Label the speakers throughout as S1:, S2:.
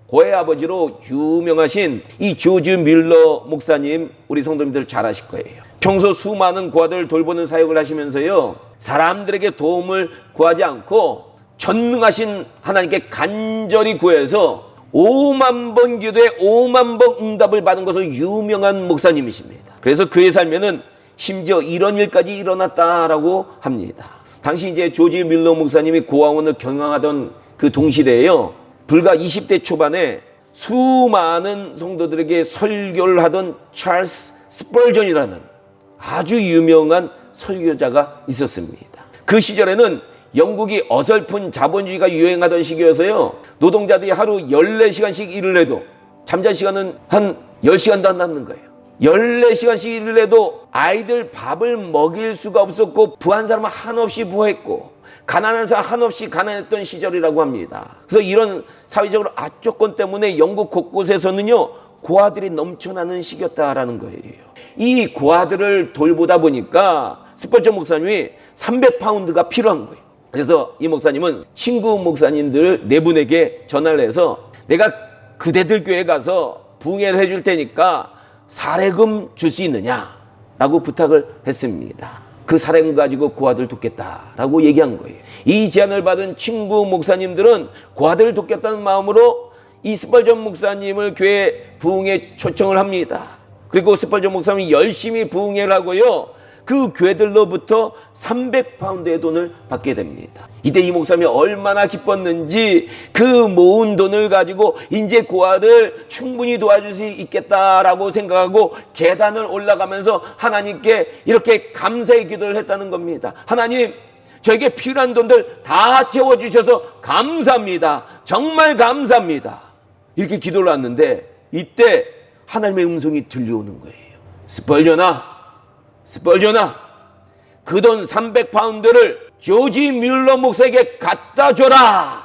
S1: 고해 아버지로 유명하신 이 조지 뮬러 목사님, 우리 성도님들 잘 아실 거예요. 평소 수많은 고아들을 돌보는 사역을 하시면서요, 사람들에게 도움을 구하지 않고 전능하신 하나님께 간절히 구해서 5만 번 기도에 5만 번 응답을 받은 것으로 유명한 목사님이십니다. 그래서 그의 삶에는 심지어 이런 일까지 일어났다라고 합니다. 당시 이제 조지 뮬러 목사님이 고아원을 경영하던 그 동시대에요, 불과 20대 초반에 수많은 성도들에게 설교를 하던 찰스 스펄전이라는 아주 유명한 설교자가 있었습니다. 그 시절에는 영국이 어설픈 자본주의가 유행하던 시기여서요, 노동자들이 하루 14시간씩 일을 해도 잠잘 시간은 한 10시간도 안 남는 거예요. 14시간씩 일을 해도 아이들 밥을 먹일 수가 없었고, 부한 사람은 한없이 부했고 가난한 사람 한없이 가난했던 시절이라고 합니다. 그래서 이런 사회적으로 악조건 때문에 영국 곳곳에서는요, 고아들이 넘쳐나는 시기였다라는 거예요. 이 고아들을 돌보다 보니까 스펄전 목사님이 300파운드가 필요한 거예요. 그래서 이 목사님은 친구 목사님들 4분에게 전화를 해서, 내가 그대들 교회 가서 부흥회를 해줄 테니까 사례금 줄 수 있느냐 라고 부탁을 했습니다. 그 사례금 가지고 고아들 돕겠다라고 얘기한 거예요. 이 제안을 받은 친구 목사님들은 고아들을 돕겠다는 마음으로 이 스펄전 목사님을 교회 부흥회 초청을 합니다. 그리고 스펄전 목사님이 열심히 부흥회를 하고요, 그 교회들로부터 300파운드의 돈을 받게 됩니다. 이때 이 목사님이 얼마나 기뻤는지 그 모은 돈을 가지고 이제 고아를 충분히 도와줄 수 있겠다라고 생각하고 계단을 올라가면서 하나님께 이렇게 감사의 기도를 했다는 겁니다. 하나님, 저에게 필요한 돈들 다 채워주셔서 감사합니다. 정말 감사합니다. 이렇게 기도를 했는데 이때 하나님의 음성이 들려오는 거예요. 스펄전아, 그 돈 300파운드를 조지 뮬러 목사에게 갖다 줘라.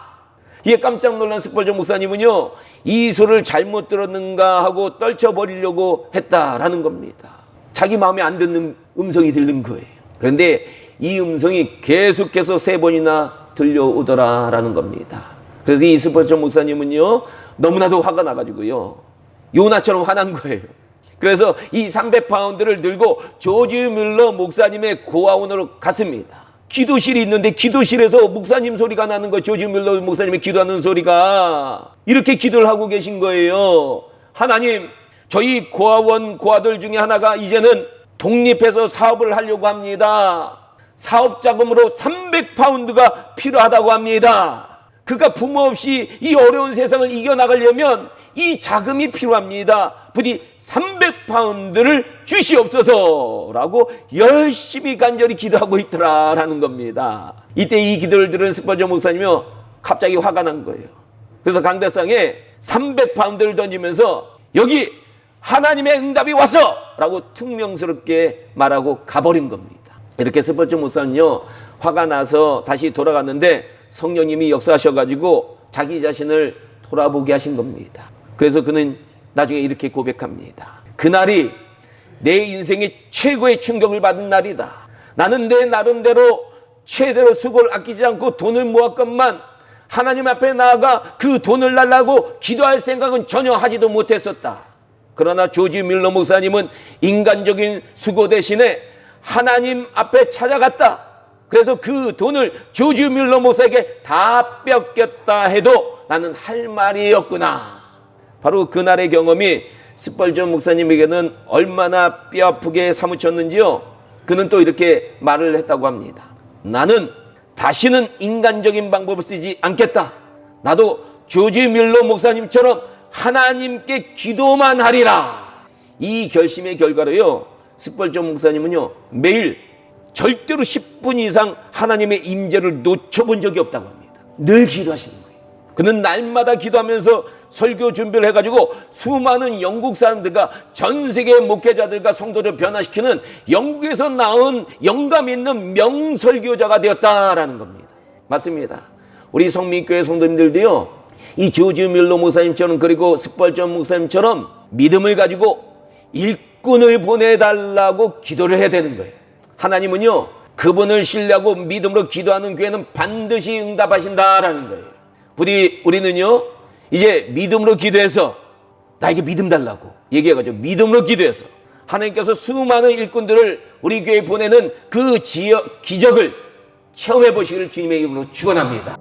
S1: 이에 깜짝 놀란 스펄전 목사님은요, 이 소리를 잘못 들었는가 하고 떨쳐버리려고 했다라는 겁니다. 자기 마음에 안 듣는 음성이 들린 거예요. 그런데 이 음성이 계속해서 3번이나 들려오더라라는 겁니다. 그래서 이 스펄전 목사님은요, 너무나도 화가 나가지고요, 요나처럼 화난 거예요. 그래서 이 300파운드를 들고 조지 뮬러 목사님의 고아원으로 갔습니다. 기도실이 있는데 기도실에서 목사님 소리가 나는 거예요. 조지 뮬러 목사님이 기도하는 소리가. 이렇게 기도를 하고 계신 거예요. 하나님, 저희 고아원 고아들 중에 하나가 이제는 독립해서 사업을 하려고 합니다. 사업 자금으로 300파운드가 필요하다고 합니다. 그가 부모 없이 이 어려운 세상을 이겨나가려면 이 자금이 필요합니다. 부디 300파운드를 주시옵소서라고 열심히 간절히 기도하고 있더라라는 겁니다. 이때 이 기도를 들은 스펄전 목사님이 갑자기 화가 난 거예요. 그래서 강대상에 300파운드를 던지면서 여기 하나님의 응답이 왔어! 라고 퉁명스럽게 말하고 가버린 겁니다. 이렇게 스펄전 목사는요, 화가 나서 다시 돌아갔는데 성령님이 역사하셔가지고 자기 자신을 돌아보게 하신 겁니다. 그래서 그는 나중에 이렇게 고백합니다. 그날이 내 인생의 최고의 충격을 받은 날이다. 나는 내 나름대로 최대로 수고를 아끼지 않고 돈을 모았건만 하나님 앞에 나아가 그 돈을 달라고 기도할 생각은 전혀 하지도 못했었다. 그러나 조지 뮬러 목사님은 인간적인 수고 대신에 하나님 앞에 찾아갔다. 그래서 그 돈을 조지 뮬러 목사에게 다 뺏겼다 해도 나는 할 말이 없구나. 바로 그날의 경험이 스펄전 목사님에게는 얼마나 뼈아프게 사무쳤는지요, 그는 또 이렇게 말을 했다고 합니다. 나는 다시는 인간적인 방법을 쓰지 않겠다. 나도 조지 뮬러 목사님처럼 하나님께 기도만 하리라. 이 결심의 결과로요, 스펄전 목사님은요, 매일 절대로 10분 이상 하나님의 임재를 놓쳐본 적이 없다고 합니다. 늘 기도하시는 거예요. 그는 날마다 기도하면서 설교 준비를 해가지고 수많은 영국 사람들과 전 세계 목회자들과 성도를 변화시키는 영국에서 나온 영감 있는 명설교자가 되었다라는 겁니다. 맞습니다. 우리 성민교회 성도님들도요, 이 조지 뮬러 목사님처럼 그리고 스펄전 목사님처럼 믿음을 가지고 일꾼을 보내달라고 기도를 해야 되는 거예요. 하나님은요, 그분을 신뢰하고 믿음으로 기도하는 교회는 반드시 응답하신다라는 거예요. 부디 우리는요, 이제 믿음으로 기도해서 나에게 믿음 달라고 얘기해가지고 믿음으로 기도해서 하나님께서 수많은 일꾼들을 우리 교회에 보내는 그 기적을 체험해 보시기를 주님의 이름으로 축원합니다.